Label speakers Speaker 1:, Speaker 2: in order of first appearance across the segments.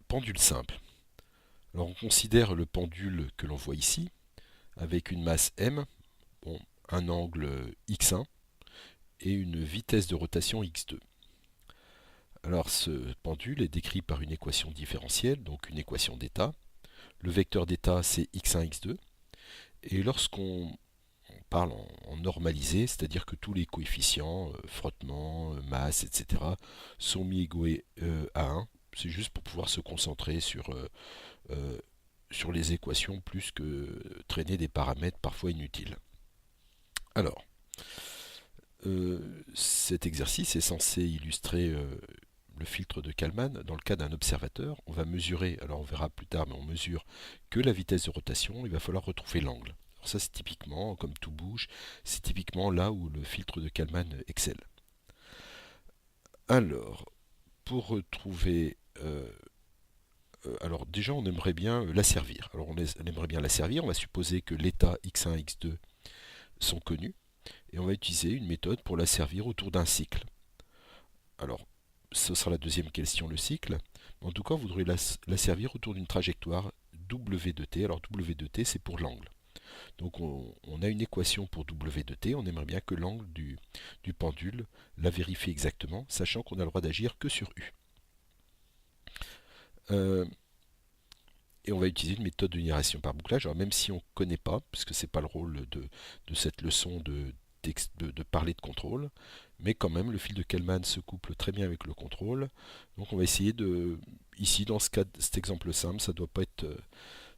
Speaker 1: pendule simple. Alors on considère le pendule que l'on voit ici, avec une masse m, bon, un angle x1 et une vitesse de rotation x2. Alors ce pendule est décrit par une équation différentielle, donc une équation d'état. Le vecteur d'état c'est x1, x2. Et lorsqu'on parle en normalisé, c'est-à-dire que tous les coefficients, frottement, masse, etc., sont mis égaux à 1. C'est juste pour pouvoir se concentrer euh, sur les équations plus que traîner des paramètres parfois inutiles. Alors, cet exercice est censé illustrer le filtre de Kalman. Dans le cas d'un observateur, on va mesurer, alors on verra plus tard, mais on mesure que la vitesse de rotation, il va falloir retrouver l'angle. Alors ça c'est typiquement, comme tout bouge, c'est typiquement là où le filtre de Kalman excelle. Alors, pour retrouver... alors déjà on aimerait bien la servir. Alors on aimerait bien la servir, on va supposer que l'état x1, x2 sont connus, et on va utiliser une méthode pour la servir autour d'un cycle. Alors, ce sera la deuxième question, le cycle. En tout cas, vous voudrez la servir autour d'une trajectoire W de t. Alors W de t, c'est pour l'angle. Donc on a une équation pour W de t. On aimerait bien que l'angle du pendule la vérifie exactement, sachant qu'on a le droit d'agir que sur U. Et on va utiliser une méthode de linéarisation par bouclage. Alors même si on ne connaît pas, puisque ce n'est pas le rôle de cette leçon de parler de contrôle, mais quand même le fil de Kalman se couple très bien avec le contrôle. Donc on va essayer de, ici dans ce cas, cet exemple simple, ça doit pas être,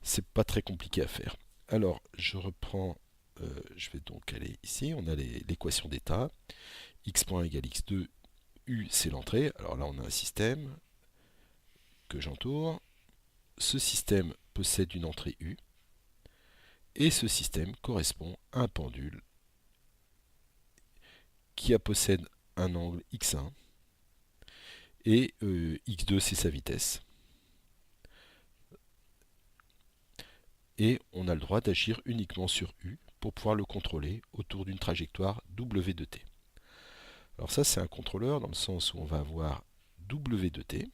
Speaker 1: c'est pas très compliqué à faire. Alors je reprends, je vais donc aller ici, on a l'équation d'état, x point égale x2, u c'est l'entrée. Alors là on a un système que j'entoure. Ce système possède une entrée u, et ce système correspond à un pendule qui possède un angle x1 et x2 c'est sa vitesse. Et on a le droit d'agir uniquement sur U pour pouvoir le contrôler autour d'une trajectoire W de t. Alors ça c'est un contrôleur dans le sens où on va avoir W de t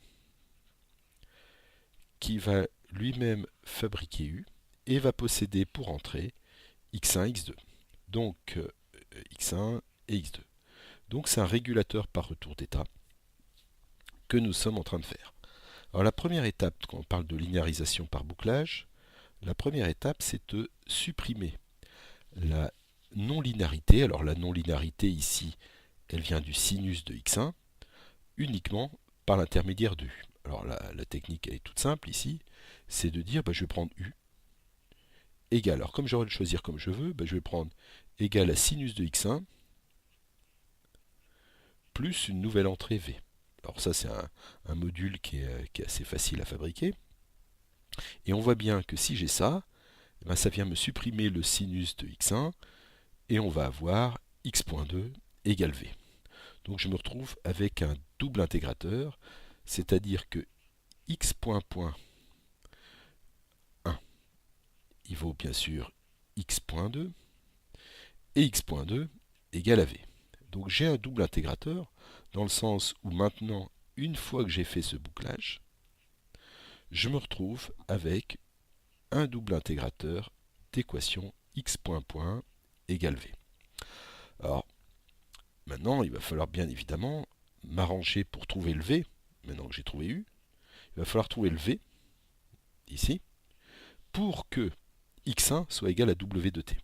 Speaker 1: qui va lui-même fabriquer U et va posséder pour entrée x1, x2. Donc x1 et x2. Donc c'est un régulateur par retour d'état que nous sommes en train de faire. Alors la première étape, quand on parle de linéarisation par bouclage, la première étape c'est de supprimer la non-linéarité. Alors la non-linéarité ici, elle vient du sinus de x1 uniquement par l'intermédiaire de u. Alors la technique elle est toute simple ici, c'est de dire je vais prendre u égale, alors comme j'aurais le choisir comme je veux, je vais prendre égal à sinus de x1 plus une nouvelle entrée v. Alors ça c'est un module qui est assez facile à fabriquer. Et on voit bien que si j'ai ça, ça vient me supprimer le sinus de x1 et on va avoir x.2 égale v. Donc je me retrouve avec un double intégrateur, c'est-à-dire que x.1 il vaut bien sûr x.2 et x.2 égale à v. Donc j'ai un double intégrateur dans le sens où maintenant, une fois que j'ai fait ce bouclage, je me retrouve avec un double intégrateur d'équation x.1 égale v. Alors maintenant, il va falloir bien évidemment m'arranger pour trouver le v. Maintenant que j'ai trouvé u, il va falloir trouver le v ici pour que x1 soit égal à w de t.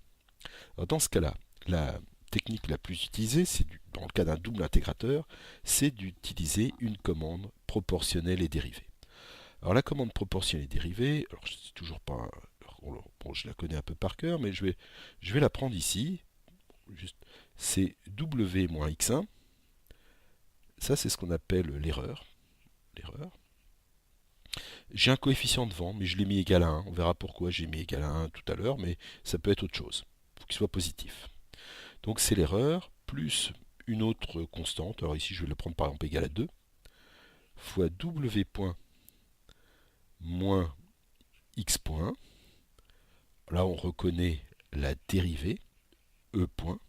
Speaker 1: Alors dans ce cas-là, la technique la plus utilisée, dans le cas d'un double intégrateur, c'est d'utiliser une commande proportionnelle et dérivée. Alors la commande proportionnelle et dérivée, alors je sais toujours pas, bon, je la connais un peu par cœur, mais je vais la prendre ici. C'est w moins x1. Ça c'est ce qu'on appelle l'erreur. J'ai un coefficient de vent, mais je l'ai mis égal à 1. On verra pourquoi j'ai mis égal à 1 tout à l'heure, mais ça peut être autre chose. Il faut qu'il soit positif. Donc c'est l'erreur, plus une autre constante. Alors ici, je vais le prendre par exemple égal à 2, fois w point moins x point. Là, on reconnaît la dérivée, e point.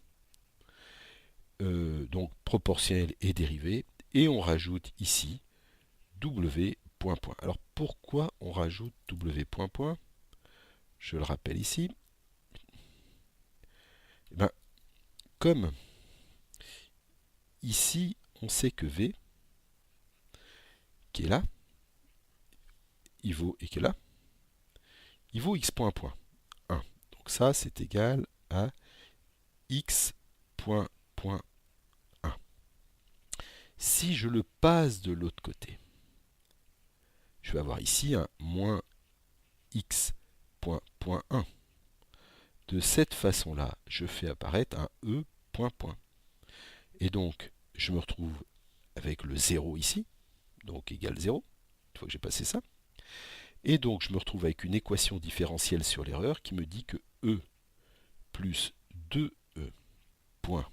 Speaker 1: Donc proportionnelle et dérivée. Et on rajoute ici w point point. Alors pourquoi on rajoute W point point? Je le rappelle ici. Eh ben, comme ici on sait que V qui est là, il vaut et qui est là, il vaut x point point 1. Donc ça c'est égal à x point point 1. Si je le passe de l'autre côté, je vais avoir ici un moins x point point 1. De cette façon-là, je fais apparaître un e point point. Et donc, je me retrouve avec le 0 ici, donc égal 0, une fois que j'ai passé ça. Et donc, je me retrouve avec une équation différentielle sur l'erreur qui me dit que e plus 2e point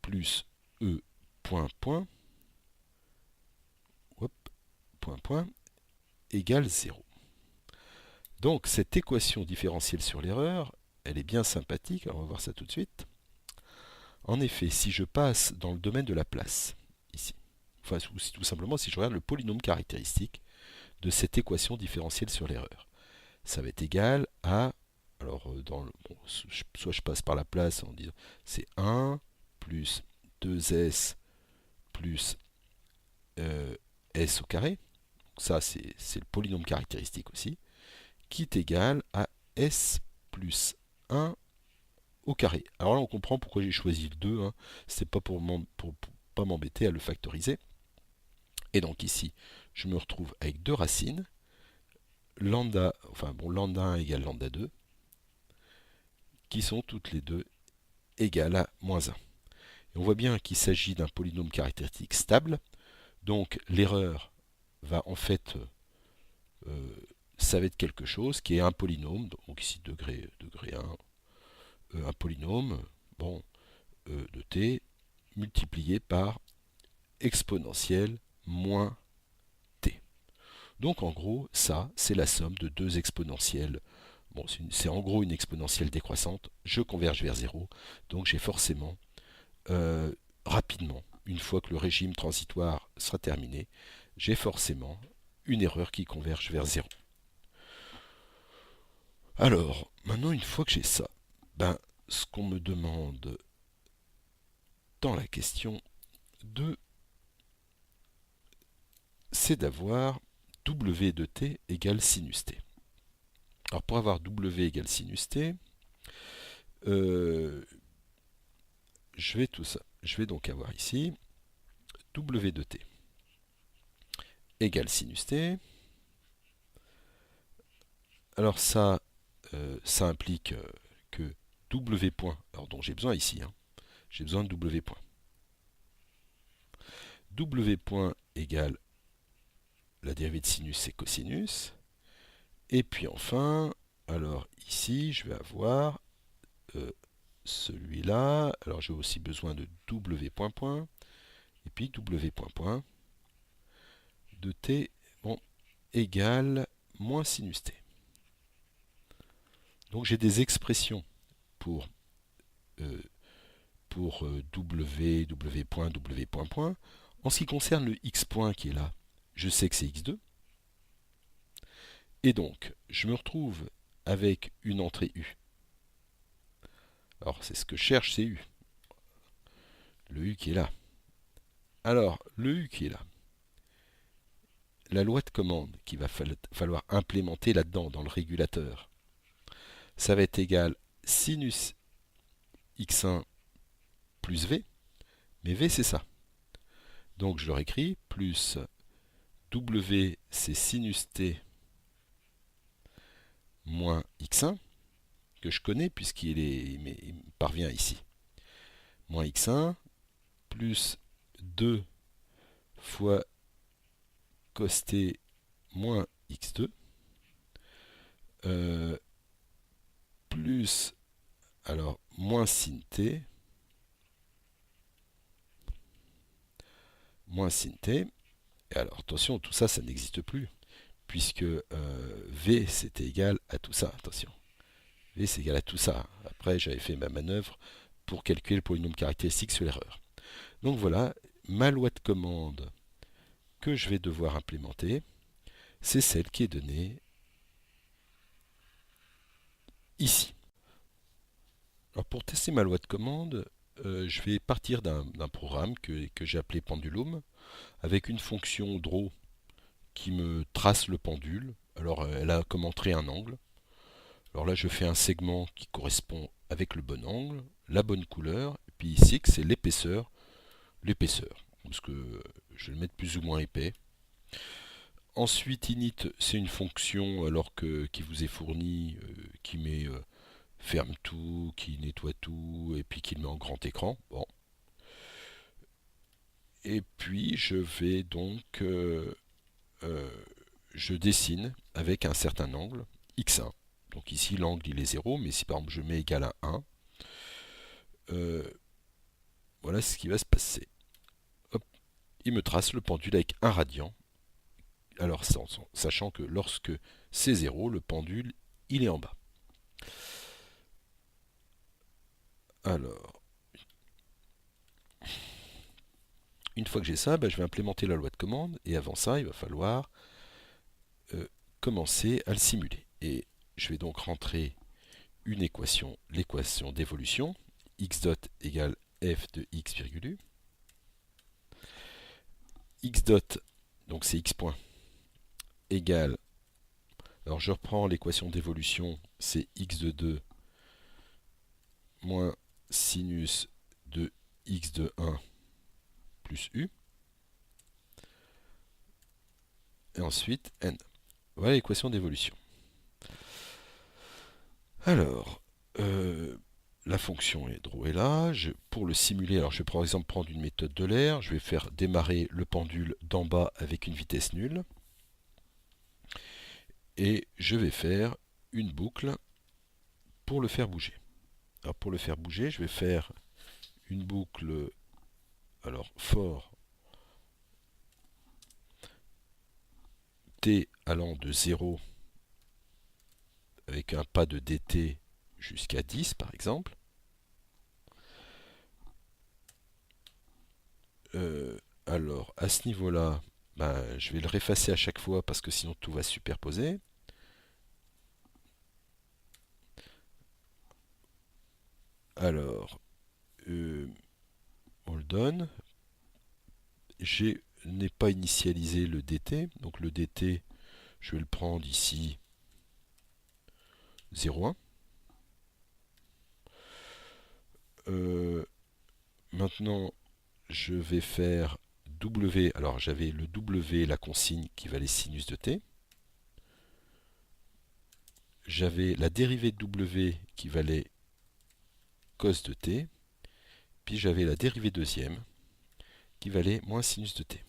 Speaker 1: plus e point point, point point, égale 0. Donc, cette équation différentielle sur l'erreur, elle est bien sympathique, alors on va voir ça tout de suite. En effet, si je passe dans le domaine de la place, ici, enfin tout simplement si je regarde le polynôme caractéristique de cette équation différentielle sur l'erreur, ça va être égal à, alors soit je passe par la place en disant c'est 1 plus 2s plus s au carré, donc ça c'est le polynôme caractéristique aussi, qui est égal à s plus 1 au carré. Alors là, on comprend pourquoi j'ai choisi le 2. Hein. C'est pas pour pas m'embêter à le factoriser. Et donc ici, je me retrouve avec deux racines. Lambda, enfin bon, lambda 1 égale lambda 2, qui sont toutes les deux égales à moins 1. Et on voit bien qu'il s'agit d'un polynôme caractéristique stable. Donc l'erreur va en fait, ça va être quelque chose qui est un polynôme. Donc ici degré 1, un polynôme, bon, de t, multiplié par exponentielle moins t. Donc en gros, ça, c'est la somme de deux exponentielles. Bon, c'est en gros une exponentielle décroissante. Je converge vers 0. Donc j'ai forcément, rapidement, une fois que le régime transitoire sera terminé, j'ai forcément une erreur qui converge vers 0. Alors, maintenant, une fois que j'ai ça, ben, ce qu'on me demande dans la question 2, c'est d'avoir W de t égale sinus t. Alors pour avoir W égale sinus t, je vais donc avoir ici W de t égale sinus t. Alors ça implique que W point, alors dont j'ai besoin ici, hein, j'ai besoin de W point. W point égale la dérivée de sinus c'est cosinus. Et puis enfin, alors ici, je vais avoir celui-là. Alors j'ai aussi besoin de W point point. Et puis W point point de t, bon, égale moins sinus t. Donc j'ai des expressions pour W, W point, W point point. En ce qui concerne le x point qui est là, je sais que c'est x2. Et donc, je me retrouve avec une entrée u. Alors, c'est ce que je cherche, c'est u. Le u qui est là. Alors, le u qui est là. La loi de commande qu'il va falloir implémenter là-dedans, dans le régulateur, ça va être égal sinus x1 plus v. Mais v, c'est ça. Donc, je le réécris, plus w, c'est sinus t moins x1, que je connais puisqu'il me parvient ici. Moins x1, plus 2 fois cos t moins x2, plus, alors, moins sin t, moins sin t, et alors attention, tout ça, ça n'existe plus, puisque v c'était égal à tout ça, attention. V c'est égal à tout ça. Après, j'avais fait ma manœuvre pour calculer le polynôme caractéristique sur l'erreur. Donc voilà, ma loi de commande que je vais devoir implémenter, c'est celle qui est donnée ici. Alors pour tester ma loi de commande, je vais partir d'un programme que j'ai appelé Pendulum, avec une fonction draw qui me trace le pendule. Alors elle a comme entrée un angle. Alors là je fais un segment qui correspond avec le bon angle, la bonne couleur, et puis ici que c'est l'épaisseur, parce que je vais le mettre plus ou moins épais. Ensuite init c'est une fonction qui vous est fournie, qui met ferme tout, qui nettoie tout, et puis qui le met en grand écran. Bon. Et puis je vais donc je dessine avec un certain angle, x1. Donc ici l'angle il est 0, mais si par exemple je mets égal à 1, voilà ce qui va se passer. Hop, il me trace le pendule avec 1 radian. Alors sachant que lorsque c'est 0, le pendule il est en bas. Alors, une fois que j'ai ça, je vais implémenter la loi de commande, et avant ça, il va falloir commencer à le simuler. Et je vais donc rentrer une équation, l'équation d'évolution, x dot égale f de x virgule u. X dot, donc c'est x point, égale, alors je reprends l'équation d'évolution, c'est x de 2 moins sinus de x de 1 plus u. Et ensuite n. Voilà l'équation d'évolution. Alors, la fonction draw est là. Pour le simuler, alors je vais par exemple prendre une méthode de l'air. Je vais faire démarrer le pendule d'en bas avec une vitesse nulle. Et je vais faire une boucle pour le faire bouger. Alors pour le faire bouger, je vais faire une boucle for t allant de 0 avec un pas de dt jusqu'à 10 par exemple. Alors à ce niveau-là, je vais le réeffacer à chaque fois parce que sinon tout va se superposer. Alors, hold on. Je n'ai pas initialisé le dt, donc le dt, je vais le prendre ici 0,1. Maintenant, je vais faire w. Alors, j'avais le w, la consigne qui valait sinus de t. J'avais la dérivée de w qui valait cos de t. Puis j'avais la dérivée deuxième qui valait moins sinus de t.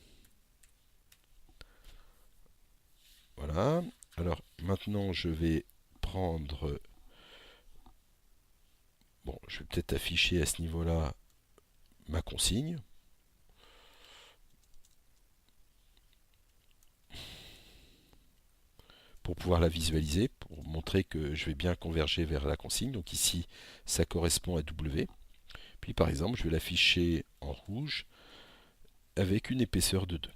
Speaker 1: Voilà. Alors, maintenant, je vais prendre... Bon, je vais peut-être afficher à ce niveau-là ma consigne. Pour pouvoir la visualiser, pour montrer que je vais bien converger vers la consigne. Donc ici, ça correspond à W. Puis par exemple, je vais l'afficher en rouge avec une épaisseur de 2.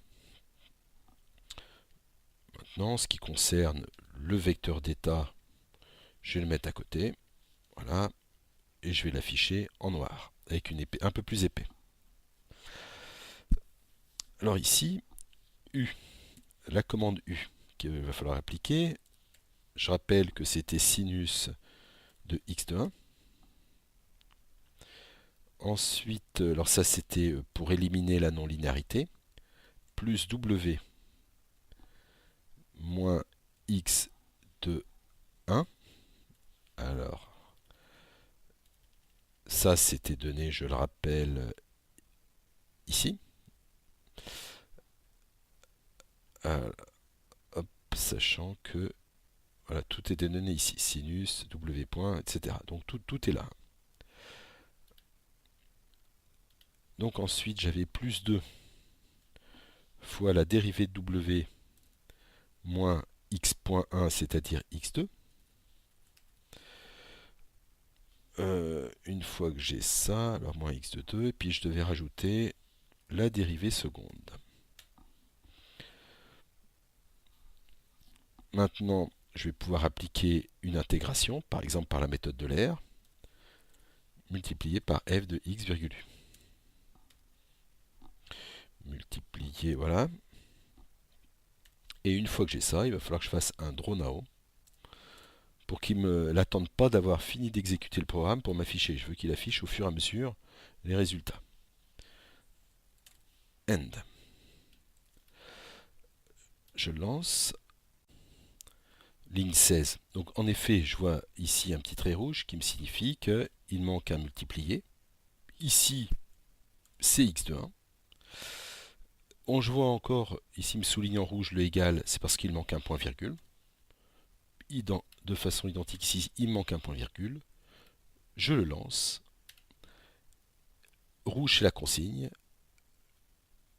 Speaker 1: Maintenant, en ce qui concerne le vecteur d'état, je vais le mettre à côté. Voilà. Et je vais l'afficher en noir, avec une épée un peu plus épais. Alors ici, U, la commande U qu'il va falloir appliquer. Je rappelle que c'était sinus de x de 1. Ensuite, alors ça c'était pour éliminer la non-linéarité, plus W moins x de 1. Alors, ça c'était donné, je le rappelle, ici. Hop, sachant que voilà, tout est donné ici, sinus, W point, etc. Donc tout est là. Donc ensuite j'avais plus 2 fois la dérivée de W moins x.1, c'est-à-dire x2. Une fois que j'ai ça, alors moins x de 2, et puis je devais rajouter la dérivée seconde. Maintenant, je vais pouvoir appliquer une intégration, par exemple par la méthode de l'air, multiplié par f de x virgule u. Multiplié, voilà. Et une fois que j'ai ça, il va falloir que je fasse un draw now pour qu'il ne l'attende pas d'avoir fini d'exécuter le programme pour m'afficher. Je veux qu'il affiche au fur et à mesure les résultats. End. Je lance. Ligne 16. Donc en effet, je vois ici un petit trait rouge qui me signifie qu'il manque un multiplié. Ici, c'est x de 1. Je vois encore, ici me souligne en rouge le égal, c'est parce qu'il manque un point virgule. De façon identique ici, il manque un point virgule. Je le lance. Rouge c'est la consigne.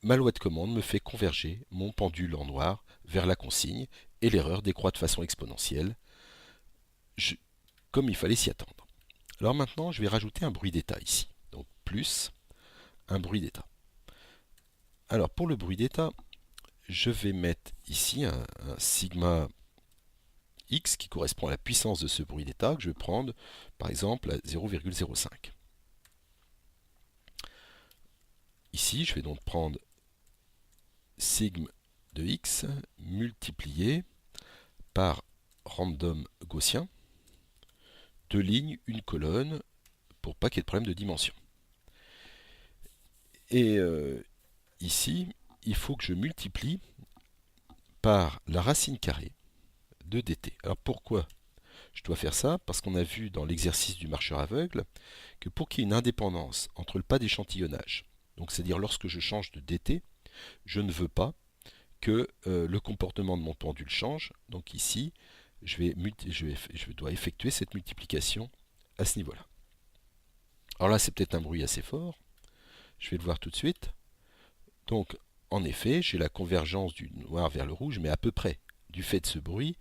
Speaker 1: Ma loi de commande me fait converger mon pendule en noir vers la consigne et l'erreur décroît de façon exponentielle, comme il fallait s'y attendre. Alors maintenant, je vais rajouter un bruit d'état ici. Donc plus un bruit d'état. Alors pour le bruit d'état, je vais mettre ici un sigma x qui correspond à la puissance de ce bruit d'état que je vais prendre par exemple à 0,05. Ici, je vais donc prendre sigma de x multiplié par random gaussien, 2 lignes, une colonne, pour pas qu'il y ait de problème de dimension. Et ici, il faut que je multiplie par la racine carrée de dt. Alors pourquoi je dois faire ça? Parce qu'on a vu dans l'exercice du marcheur aveugle que pour qu'il y ait une indépendance entre le pas d'échantillonnage, donc c'est-à-dire lorsque je change de dt, je ne veux pas que le comportement de mon pendule change. Donc ici, je dois effectuer cette multiplication à ce niveau-là. Alors là, c'est peut-être un bruit assez fort. Je vais le voir tout de suite. Donc, en effet, j'ai la convergence du noir vers le rouge, mais à peu près. Du fait de ce bruit,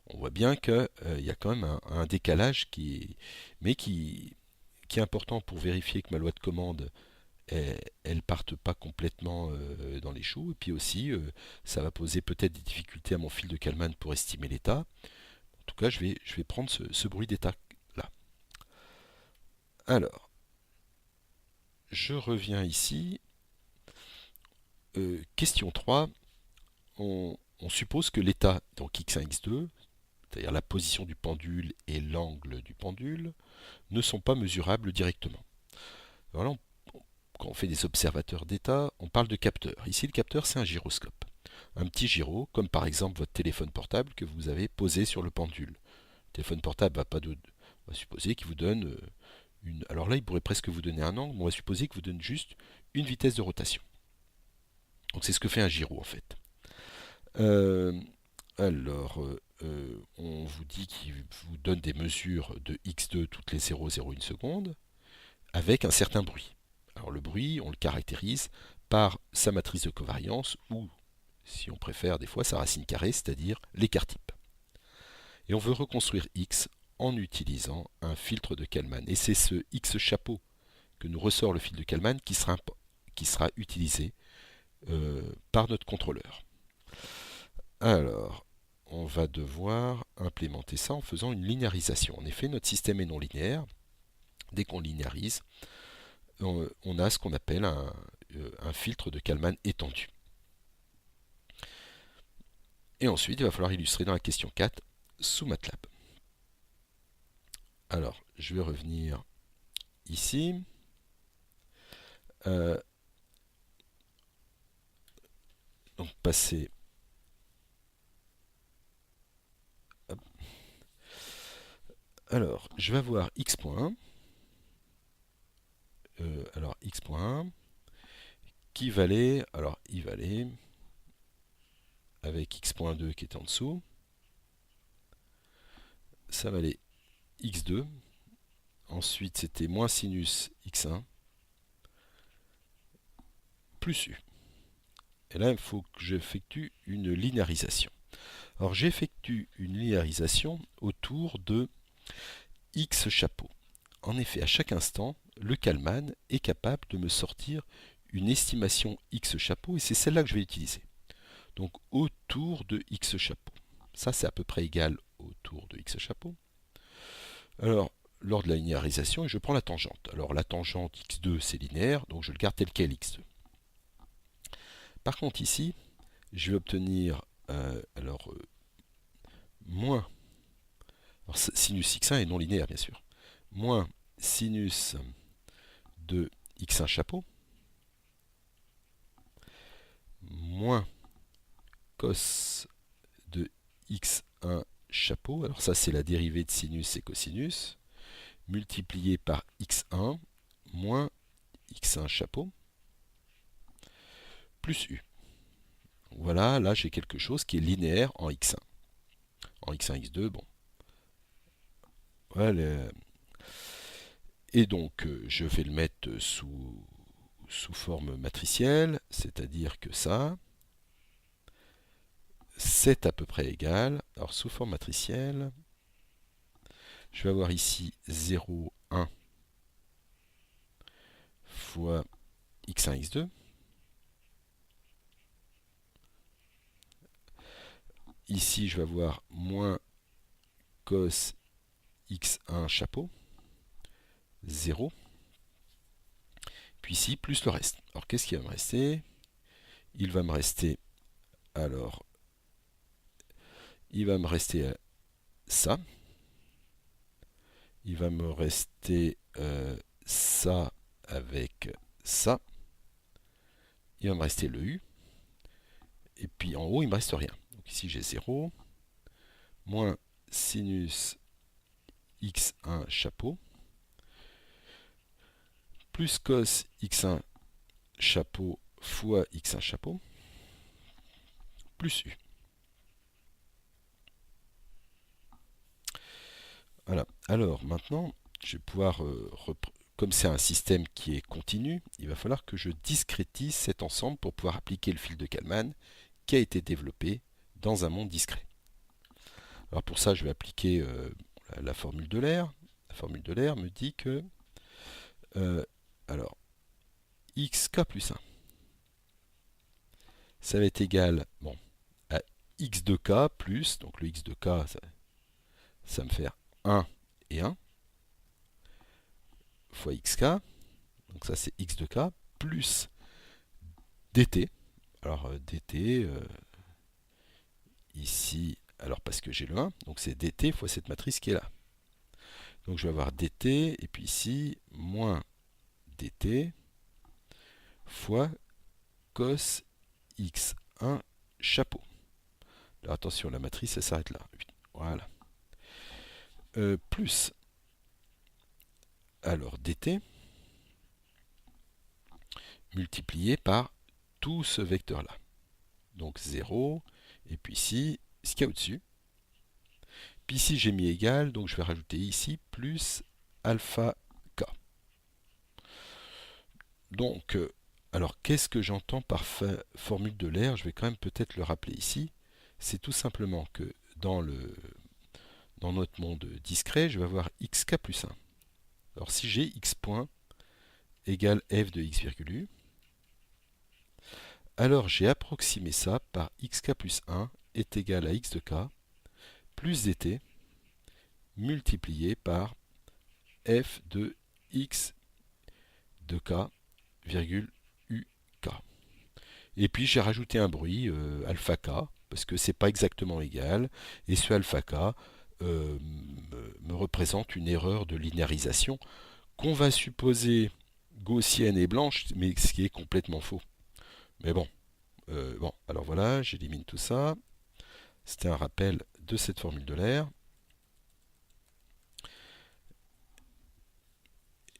Speaker 1: on voit bien qu'il y a quand même un décalage qui est important pour vérifier que ma loi de commande elle parte pas complètement dans les choux. Et puis aussi, ça va poser peut-être des difficultés à mon fil de Kalman pour estimer l'état. En tout cas, je vais prendre ce bruit d'état là. Alors, je reviens ici. Question 3. On suppose que l'état, donc x1, x2, c'est-à-dire la position du pendule et l'angle du pendule, ne sont pas mesurables directement. Alors là, quand on fait des observateurs d'état, on parle de capteur. Ici, le capteur, c'est un gyroscope. Un petit gyro, comme par exemple votre téléphone portable que vous avez posé sur le pendule. Le téléphone portable on va supposer qu'il vous donne une... Alors là, il pourrait presque vous donner un angle, mais on va supposer qu'il vous donne juste une vitesse de rotation. Donc c'est ce que fait un gyro en fait. On vous dit qu'il vous donne des mesures de x2 toutes les 0,01 secondes avec un certain bruit. Alors le bruit, on le caractérise par sa matrice de covariance ou, si on préfère des fois, sa racine carrée, c'est-à-dire l'écart type. Et on veut reconstruire x en utilisant un filtre de Kalman. Et c'est ce x chapeau que nous ressort le fil de Kalman qui sera utilisé par notre contrôleur. Alors, on va devoir implémenter ça en faisant une linéarisation. En effet, notre système est non linéaire. Dès qu'on linéarise, on a ce qu'on appelle un filtre de Kalman étendu. Et ensuite, il va falloir illustrer dans la question 4 sous MATLAB. Alors, je vais revenir ici. Donc, passer. Hop. Alors, je vais avoir x.1. Alors, x.1 qui valait. Alors, il valait. Avec x.2 qui est en dessous. Ça valait x2. Ensuite, c'était moins sinus x1 plus u. Et là, il faut que j'effectue une linéarisation. Alors, j'effectue une linéarisation autour de x chapeau. En effet, à chaque instant, le Kalman est capable de me sortir une estimation x chapeau et c'est celle-là que je vais utiliser. Donc, autour de x chapeau. Ça, c'est à peu près égal autour de x chapeau. Alors, lors de la linéarisation, je prends la tangente. Alors, la tangente x2, c'est linéaire, donc je le garde tel quel x2. Par contre, ici, je vais obtenir moins, alors, sinus x1 est non linéaire, bien sûr, moins sinus de x1 chapeau, moins cos de x1 chapeau, alors ça c'est la dérivée de sinus et cosinus, multiplié par x1 moins x1 chapeau, plus u. Voilà, là j'ai quelque chose qui est linéaire en x1. En x1, x2, bon. Voilà. Et donc je vais le mettre sous forme matricielle, c'est-à-dire que ça, c'est à peu près égal. Alors sous forme matricielle, je vais avoir ici 0, 1 fois x1, x2. Ici, je vais avoir moins cos x1 chapeau, 0. Puis ici, plus le reste. Alors, qu'est-ce qui va me rester? Il va me rester, alors, il va me rester ça. Il va me rester ça avec ça. Il va me rester le u. Et puis en haut, il ne me reste rien. Donc ici, j'ai 0, moins sinus x1 chapeau, plus cos x1 chapeau fois x1 chapeau, plus u. Voilà. Alors maintenant, je vais pouvoir, comme c'est un système qui est continu, il va falloir que je discrétise cet ensemble pour pouvoir appliquer le fil de Kalman qui a été développé dans un monde discret. Alors pour ça, je vais appliquer la formule de l'air. La formule de l'air me dit que alors xk plus 1, ça va être égal à x de k plus, donc le x de k, ça va me faire 1 et 1, fois xk, donc ça c'est x de k, plus dt. Alors dt, ici, alors parce que j'ai le 1, donc c'est dt fois cette matrice qui est là. Donc je vais avoir dt, et puis ici, moins dt, fois cos x1 chapeau. Alors attention, la matrice, elle s'arrête là. Voilà. Plus, alors dt, multiplié par tout ce vecteur-là. Donc 0, et puis ici, ce qu'il y a au-dessus. Puis ici, j'ai mis égal, donc je vais rajouter ici plus alpha k. Donc, alors qu'est-ce que j'entends par formule de l'air? Je vais quand même peut-être le rappeler ici. C'est tout simplement que dans notre monde discret, je vais avoir xk plus 1. Alors si j'ai x point égale f de x virgule u, alors j'ai approximé ça par xk plus 1 est égal à x de k plus dt multiplié par f de x de k virgule uk. Et puis j'ai rajouté un bruit, alpha k, parce que c'est pas exactement égal, et ce alpha k me représente une erreur de linéarisation qu'on va supposer gaussienne et blanche, mais ce qui est complètement faux. Mais bon, alors voilà, j'élimine tout ça. C'était un rappel de cette formule de l'air.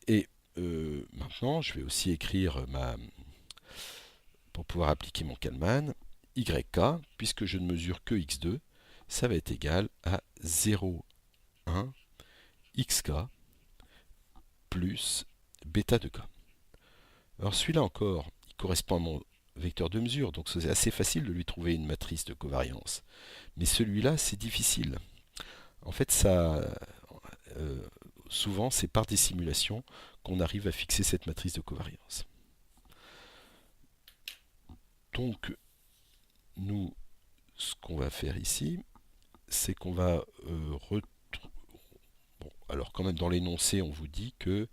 Speaker 1: Et maintenant, je vais aussi écrire pour pouvoir appliquer mon Kalman, yk, puisque je ne mesure que x2, ça va être égal à 0, 1, xk plus bêta de k. Alors celui-là encore, il correspond à mon vecteur de mesure, donc c'est assez facile de lui trouver une matrice de covariance. Mais celui-là, c'est difficile. En fait, souvent, c'est par des simulations qu'on arrive à fixer cette matrice de covariance. Donc, nous, ce qu'on va faire ici, c'est qu'on va bon, alors quand même dans l'énoncé, on vous dit que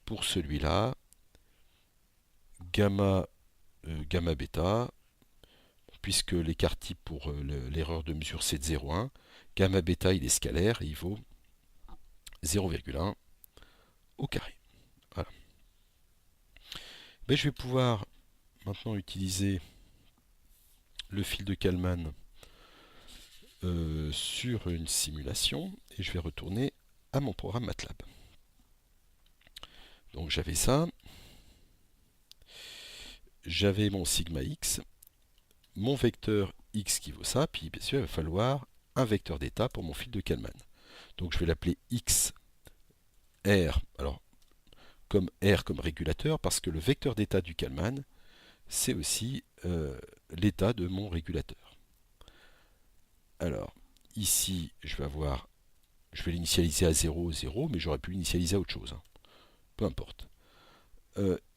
Speaker 1: pour celui-là, gamma, gamma bêta, puisque l'écart type pour l'erreur de mesure c'est de 0,1, gamma bêta il est scalaire et il vaut 0,1 au carré. Voilà. Ben, je vais pouvoir maintenant utiliser le fil de Kalman sur une simulation et je vais retourner à mon programme MATLAB. Donc j'avais ça, j'avais mon sigma x, mon vecteur x qui vaut ça, puis bien sûr il va falloir un vecteur d'état pour mon fil de Kalman. Donc je vais l'appeler x r, alors comme r comme régulateur, parce que le vecteur d'état du Kalman, c'est aussi l'état de mon régulateur. Alors ici je vais l'initialiser à 0, 0, mais j'aurais pu l'initialiser à autre chose, hein. Peu importe.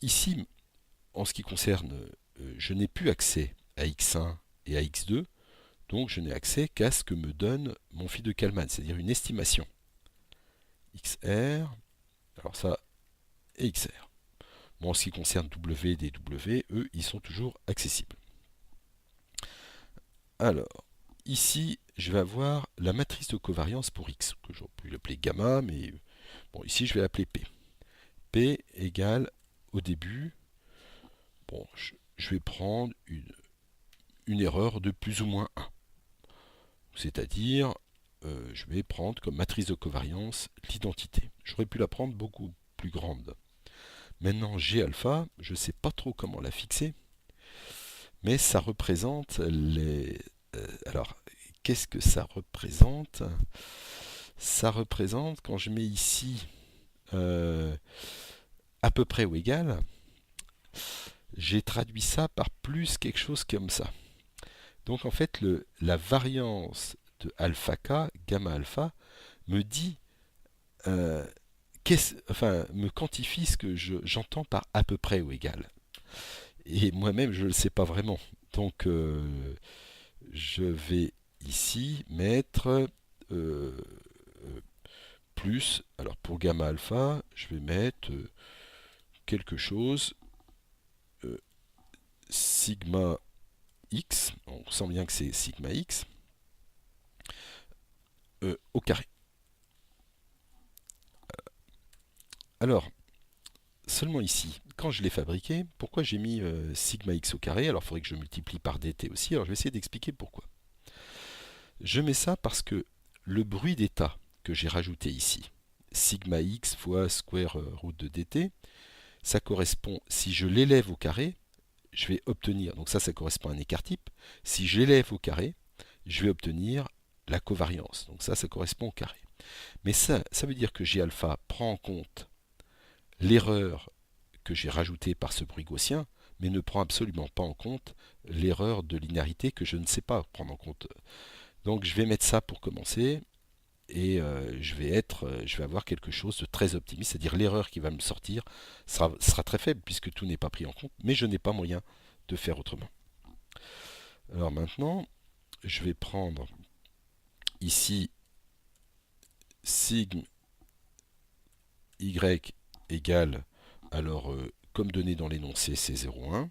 Speaker 1: Ici, en ce qui concerne, je n'ai plus accès à x1 et à x2, donc je n'ai accès qu'à ce que me donne mon fil de Kalman, c'est-à-dire une estimation. XR, alors ça, et XR. Bon, en ce qui concerne W et DW, eux, ils sont toujours accessibles. Alors, ici, je vais avoir la matrice de covariance pour X, que j'aurais pu l'appeler gamma, mais bon, ici, je vais l'appeler P. P égale, au début, bon, je vais prendre une erreur de plus ou moins 1. C'est-à-dire, je vais prendre comme matrice de covariance l'identité. J'aurais pu la prendre beaucoup plus grande. Maintenant, G alpha, je ne sais pas trop comment la fixer, mais ça représente les... alors, qu'est-ce que ça représente? Ça représente, quand je mets ici à peu près ou égal, j'ai traduit ça par plus quelque chose comme ça. Donc en fait, la variance de alpha k, gamma alpha, me dit, me quantifie ce que j'entends par à peu près ou égal. Et moi-même, je ne le sais pas vraiment. Donc je vais ici mettre plus. Alors pour gamma alpha, je vais mettre quelque chose sigma x. On sent bien que c'est sigma x au carré. Alors, seulement ici, quand je l'ai fabriqué, pourquoi j'ai mis sigma x au carré? Alors il faudrait que je multiplie par dt aussi. Alors je vais essayer d'expliquer pourquoi. Je mets ça parce que le bruit d'état que j'ai rajouté ici, sigma x fois square root de dt, ça correspond, si je l'élève au carré, je vais obtenir, donc ça correspond à un écart type, si je l'élève au carré, je vais obtenir la covariance, donc ça correspond au carré. Mais ça veut dire que G alpha prend en compte l'erreur que j'ai rajoutée par ce bruit gaussien, mais ne prend absolument pas en compte l'erreur de linéarité que je ne sais pas prendre en compte. Donc je vais mettre ça pour commencer, et je vais avoir quelque chose de très optimiste, c'est-à-dire l'erreur qui va me sortir sera très faible puisque tout n'est pas pris en compte, mais je n'ai pas moyen de faire autrement. Alors maintenant, je vais prendre ici sigma y égale, alors comme donné dans l'énoncé c'est 0,1,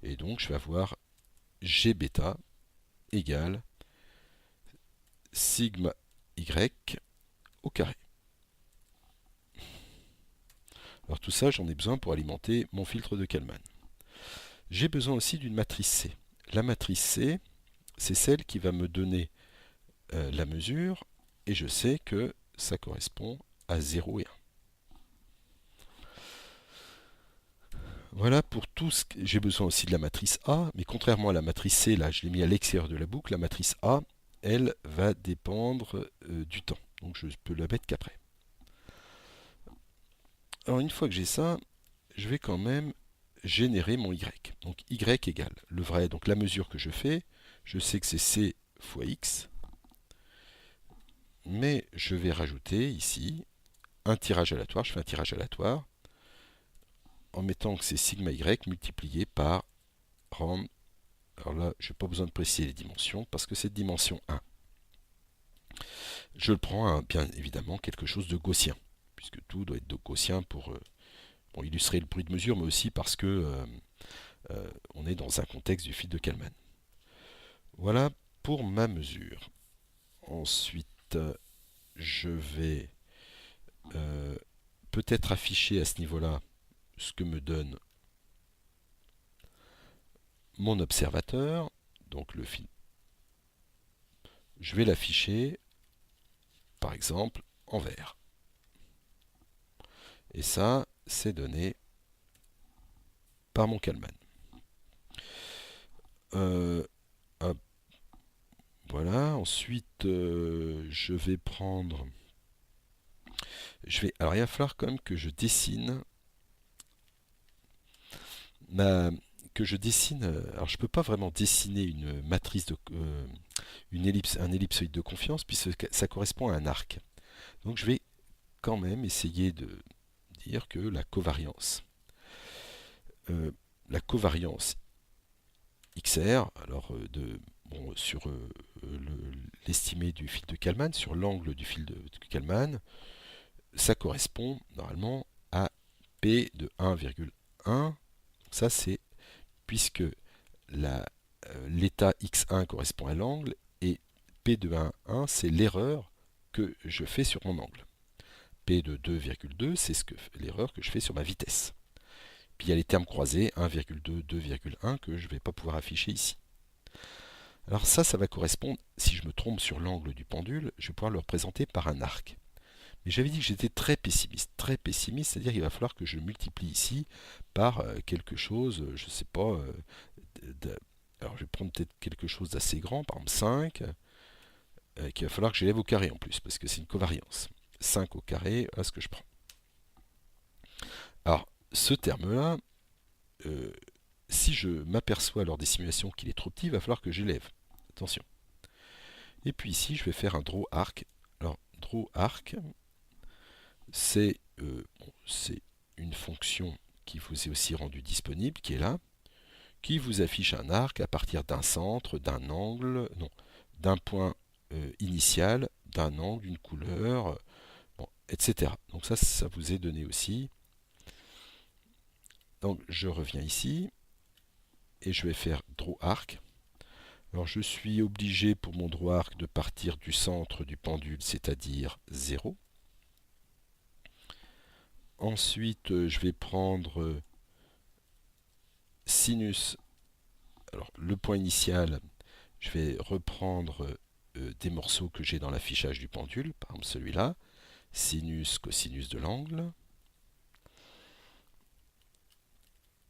Speaker 1: et donc je vais avoir g bêta égale sigma y au carré. Alors tout ça, j'en ai besoin pour alimenter mon filtre de Kalman. J'ai besoin aussi d'une matrice C. La matrice C, c'est celle qui va me donner la mesure, et je sais que ça correspond à 0 et 1. Voilà pour tout ce que j'ai besoin aussi de la matrice A, mais contrairement à la matrice C, là je l'ai mis à l'extérieur de la boucle, la matrice A, elle va dépendre du temps. Donc je peux la mettre qu'après. Alors une fois que j'ai ça, je vais quand même générer mon Y. Donc Y égale le vrai, donc la mesure que je fais, je sais que c'est C fois X, mais je vais rajouter ici un tirage aléatoire, je fais un tirage aléatoire, en mettant que c'est sigma Y multiplié par rand. Alors là, je n'ai pas besoin de préciser les dimensions, parce que c'est de dimension 1. je le prends à, bien évidemment, quelque chose de gaussien, puisque tout doit être de gaussien pour illustrer le bruit de mesure, mais aussi parce que on est dans un contexte du fil de Kalman. Voilà pour ma mesure. Ensuite, je vais peut-être afficher à ce niveau-là ce que me donne mon observateur. Donc le fil, je vais l'afficher par exemple en vert. Et ça, c'est donné par mon Kalman. Hop, voilà. Ensuite, je vais prendre. Alors, il va falloir quand même que je dessine ma, que je dessine. Alors, je peux pas vraiment dessiner une matrice une ellipse, un ellipsoïde de confiance puisque ça correspond à un arc. Donc, je vais quand même essayer de dire que euh, la covariance XR, alors sur l'estimé du fil de Kalman, sur l'angle du fil de Kalman, ça correspond normalement à P de 1,1. Ça c'est puisque l'état x1 correspond à l'angle et P de 1,1 c'est l'erreur que je fais sur mon angle. P de 2,2 c'est l'erreur que je fais sur ma vitesse. Puis il y a les termes croisés 1,2, 2,1 que je ne vais pas pouvoir afficher ici. Alors ça va correspondre, si je me trompe sur l'angle du pendule, je vais pouvoir le représenter par un arc. Mais j'avais dit que j'étais très pessimiste, c'est-à-dire qu'il va falloir que je multiplie ici par quelque chose, je ne sais pas, alors je vais prendre peut-être quelque chose d'assez grand, par exemple 5, qu'il va falloir que j'élève au carré en plus, parce que c'est une covariance. 5 au carré, voilà ce que je prends. Alors, ce terme-là, si je m'aperçois lors des simulations qu'il est trop petit, il va falloir que j'élève. Attention. Et puis ici, je vais faire un draw arc. Alors, draw arc, c'est une fonction qui vous est aussi rendue disponible, qui est là, qui vous affiche un arc à partir d'un centre, d'un angle, non, d'un point initial, d'un angle, d'une couleur, etc. Donc ça vous est donné aussi. Donc je reviens ici et je vais faire draw arc. Alors je suis obligé pour mon draw arc de partir du centre du pendule, c'est-à-dire 0. Ensuite, je vais prendre sinus. Alors le point initial, je vais reprendre des morceaux que j'ai dans l'affichage du pendule, par exemple celui-là, sinus, cosinus de l'angle.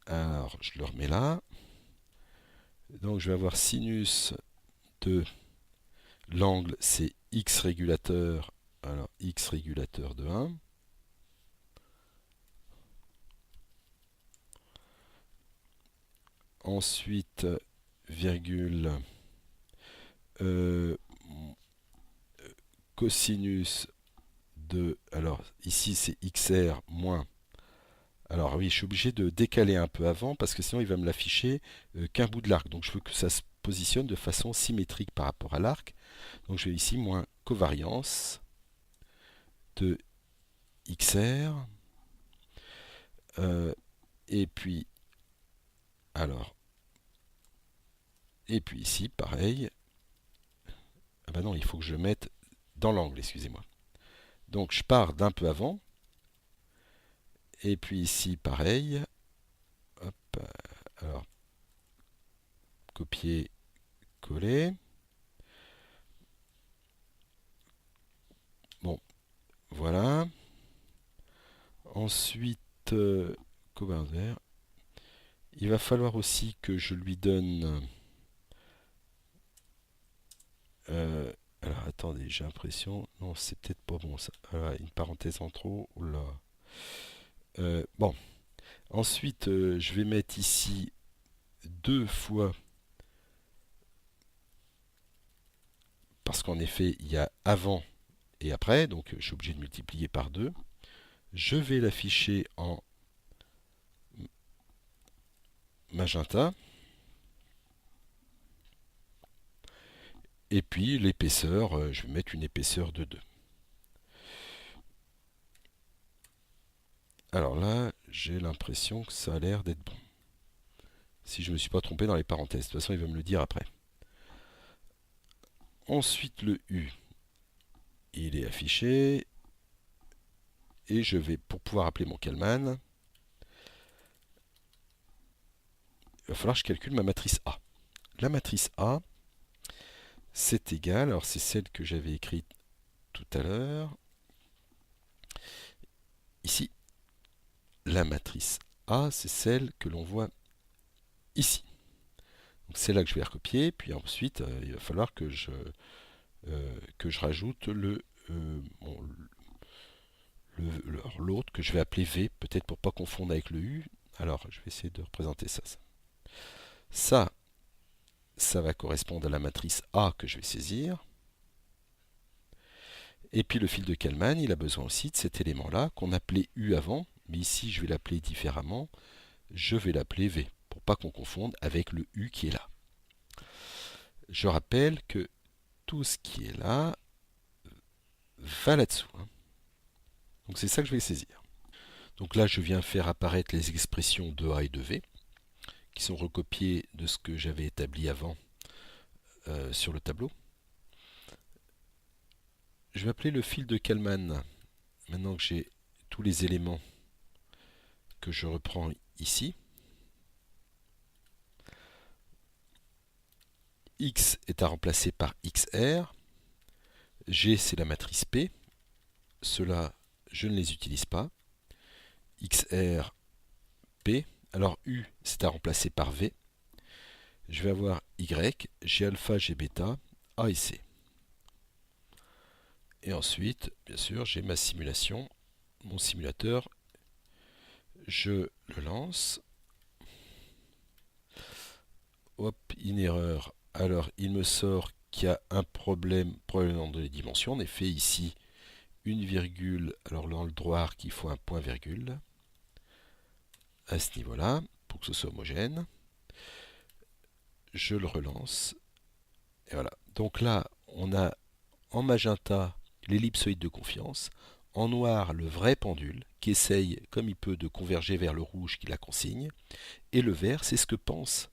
Speaker 1: Alors je le remets là. Donc je vais avoir sinus de l'angle, c'est x régulateur, alors x régulateur de 1. Ensuite, virgule, cosinus de, alors ici c'est xr moins, alors oui je suis obligé de décaler un peu avant parce que sinon il va me l'afficher qu'un bout de l'arc, donc je veux que ça se positionne de façon symétrique par rapport à l'arc, donc je vais ici moins covariance de xr, et puis alors, et puis ici pareil, ah ben non il faut que je mette dans l'angle, excusez-moi. Donc je pars d'un peu avant. Et puis ici, pareil. Hop, alors, copier, coller. Bon, voilà. Ensuite, vert. Il va falloir aussi que je lui donne... alors, attendez, j'ai l'impression... Non, c'est peut-être pas bon, ça. Voilà, une parenthèse en trop. Oula. Bon. Ensuite, je vais mettre ici 2 fois... Parce qu'en effet, il y a avant et après, donc je suis obligé de multiplier par 2. Je vais l'afficher en magenta. Et puis l'épaisseur, je vais mettre une épaisseur de 2. Alors là, j'ai l'impression que ça a l'air d'être bon. Si je ne me suis pas trompé dans les parenthèses. De toute façon, il va me le dire après. Ensuite, le U, il est affiché. Et je vais, pour pouvoir appeler mon Kalman, il va falloir que je calcule ma matrice A. La matrice A, c'est égal, alors c'est celle que j'avais écrite tout à l'heure. Ici, la matrice A, c'est celle que l'on voit ici. Donc c'est là que je vais recopier, puis ensuite, il va falloir que je rajoute l'autre que je vais appeler V, peut-être pour pas confondre avec le U. Alors, je vais essayer de représenter ça. Ça va correspondre à la matrice A que je vais saisir. Et puis le fil de Kalman, il a besoin aussi de cet élément-là, qu'on appelait U avant, mais ici je vais l'appeler différemment. Je vais l'appeler V, pour pas qu'on confonde avec le U qui est là. Je rappelle que tout ce qui est là va là-dessous. Donc c'est ça que je vais saisir. Donc là, je viens faire apparaître les expressions de A et de V, qui sont recopiées de ce que j'avais établi avant sur le tableau. Je vais appeler le fil de Kalman, maintenant que j'ai tous les éléments que je reprends ici. X est à remplacer par XR. G, c'est la matrice P. Ceux-là, je ne les utilise pas. XR, P. Alors U, c'est à remplacer par V. Je vais avoir Y, G alpha, G bêta, A et C. Et ensuite, bien sûr, j'ai ma simulation, mon simulateur. Je le lance. Hop, une erreur. Alors, il me sort qu'il y a un problème probablement dans les dimensions. En effet, ici, une virgule. Alors, dans le droit, il faut un point virgule à ce niveau-là pour que ce soit homogène. Je le relance. Et voilà. Donc là, on a en magenta l'ellipsoïde de confiance. En noir, le vrai pendule qui essaye, comme il peut, de converger vers le rouge qui la consigne. Et le vert, c'est ce que pense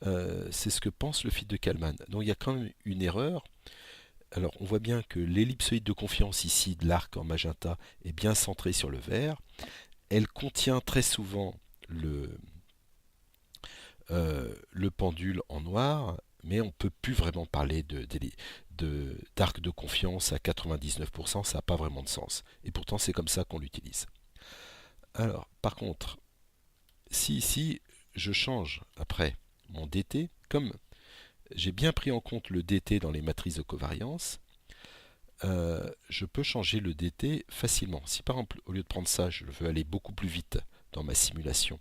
Speaker 1: le fil de Kalman. Donc il y a quand même une erreur. Alors on voit bien que l'ellipsoïde de confiance ici de l'arc en magenta est bien centrée sur le vert. Elle contient très souvent le pendule en noir, mais on ne peut plus vraiment parler d'arc de confiance à 99%, ça n'a pas vraiment de sens. Et pourtant c'est comme ça qu'on l'utilise. Alors par contre, si ici je change après mon dt, comme j'ai bien pris en compte le dt dans les matrices de covariance, je peux changer le dt facilement. Si par exemple, au lieu de prendre ça, je veux aller beaucoup plus vite dans ma simulation,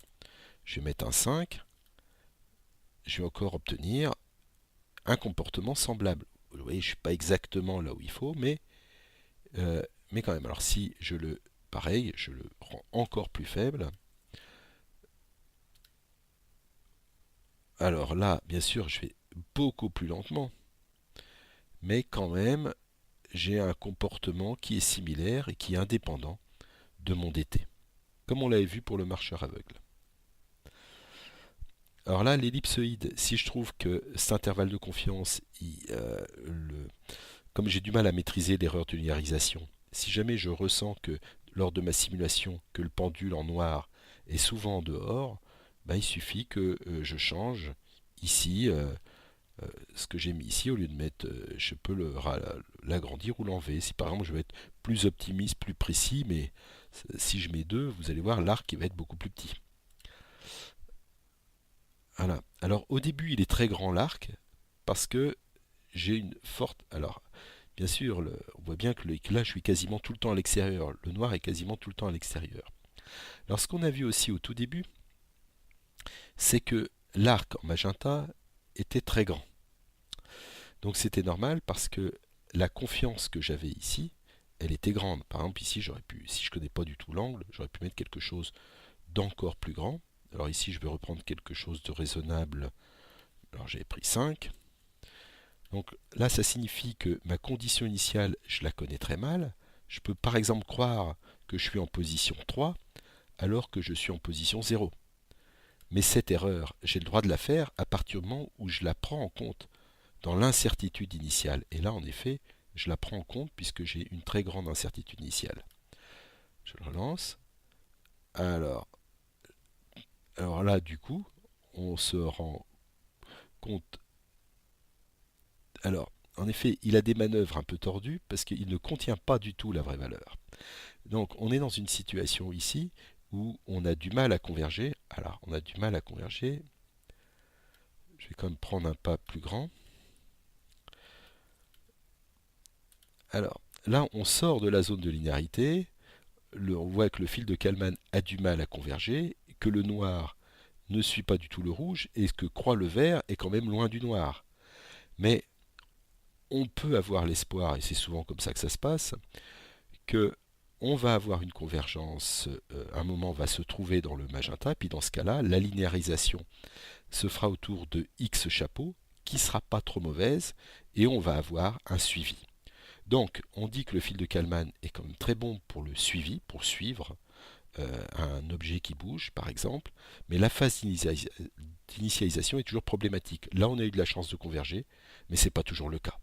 Speaker 1: je vais mettre un 5, je vais encore obtenir un comportement semblable. Vous voyez, je ne suis pas exactement là où il faut, mais quand même. Alors si je le, pareil, je le rends encore plus faible, alors là, bien sûr, je vais beaucoup plus lentement, mais quand même, j'ai un comportement qui est similaire et qui est indépendant de mon dt, comme on l'avait vu pour le marcheur aveugle. Alors là, l'ellipsoïde, si je trouve que cet intervalle de confiance, comme j'ai du mal à maîtriser l'erreur de linéarisation, si jamais je ressens que lors de ma simulation que le pendule en noir est souvent en dehors, ben, il suffit que je change ici ce que j'ai mis ici, au lieu de mettre, je peux l'agrandir ou l'enlever. Si par exemple je veux être plus optimiste, plus précis, mais si je mets 2, vous allez voir l'arc qui va être beaucoup plus petit. Voilà. Alors au début il est très grand l'arc, parce que j'ai une forte... Alors bien sûr, on voit bien que là je suis quasiment tout le temps à l'extérieur. Le noir est quasiment tout le temps à l'extérieur. Alors ce qu'on a vu aussi au tout début, c'est que l'arc en magenta était très grand. Donc c'était normal parce que la confiance que j'avais ici, elle était grande. Par exemple ici, j'aurais pu, si je ne connais pas du tout l'angle, j'aurais pu mettre quelque chose d'encore plus grand. Alors ici, je vais reprendre quelque chose de raisonnable. Alors j'ai pris 5. Donc là, ça signifie que ma condition initiale, je la connais très mal. Je peux par exemple croire que je suis en position 3, alors que je suis en position 0. Mais cette erreur, j'ai le droit de la faire à partir du moment où je la prends en compte dans l'incertitude initiale. Et là, en effet, je la prends en compte puisque j'ai une très grande incertitude initiale. Je le relance. Alors, alors là, du coup, on se rend compte. Alors, en effet, il a des manœuvres un peu tordues parce qu'il ne contient pas du tout la vraie valeur. Donc, on est dans une situation ici où on a du mal à converger. Alors, on a du mal à converger. Je vais quand même prendre un pas plus grand. Alors, là, on sort de la zone de linéarité. On voit que le fil de Kalman a du mal à converger, que le noir ne suit pas du tout le rouge, et que croix le vert est quand même loin du noir. Mais on peut avoir l'espoir, et c'est souvent comme ça que ça se passe, que on va avoir une convergence, un moment va se trouver dans le magenta, puis dans ce cas-là, la linéarisation se fera autour de X chapeaux, qui ne sera pas trop mauvaise, et on va avoir un suivi. Donc, on dit que le fil de Kalman est quand même très bon pour le suivi, pour suivre un objet qui bouge, par exemple, mais la phase d'initialisation est toujours problématique. Là, on a eu de la chance de converger, mais ce n'est pas toujours le cas.